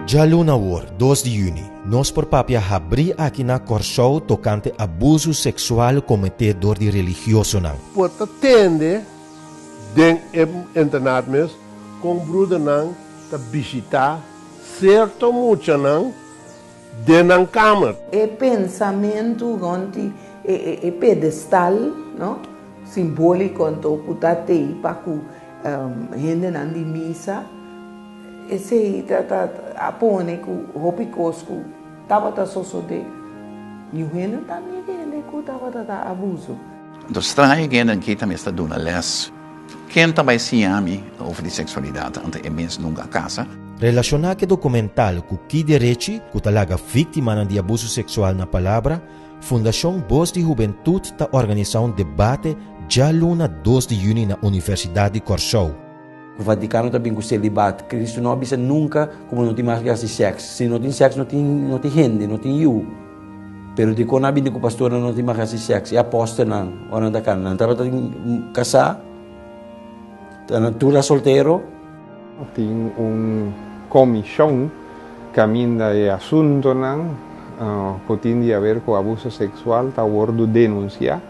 Já luna war, 2 de junho, nós por papia abri aqui na Corsou tocante abuso sexual cometido de religioso não. Pode atender den internet mesmo com bruda não ta visitar certo muito não dentro câmara. É pensamento onde é pedestal, não? Simbólico onde o putate para que gente não de missa. Esse apone que o hopicosco tava da sociedade e o reino também que tava da abuso. Então, estranho que aqui também está dando les. Quem também se ama over de sexualidade, ante é mesmo nunca casa. Relacionar que documental com que direito que talaga vítima de abuso sexual na palavra, Fundação Voz de Juventude está organizando um debate já luna 2 de junho na Universidade de Corsou. O Vaticano também com o celibato. Cristo não avisa nunca como não tem mais que sexo. Se não tem sexo, não tem gente, não tem eu. Pero de quando abinde com o pastor não tem mais que sexo. É aposta não. Ora da cara. Não estava casar. Tudo solteiro. Tem comissão que ainda é assunto não. Que tem a ver com abuso sexual. Está bordo denunciar.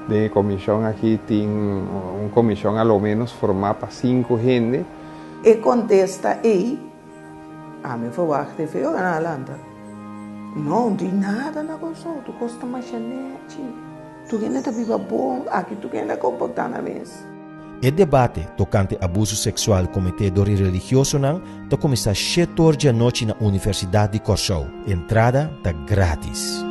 De comissão aqui tem comissão ao menos formada para 5 gente. E contesta aí, me verwacht veel aan Alanda. Não tem nada na coisa, tu gosta mais chanete. Tu quer te viver bom, aqui tu quer comportar na vez. O debate tocante abuso sexual cometido de religioso não está começar às 7 horas da noite na Universidade de Corsou. Entrada está grátis.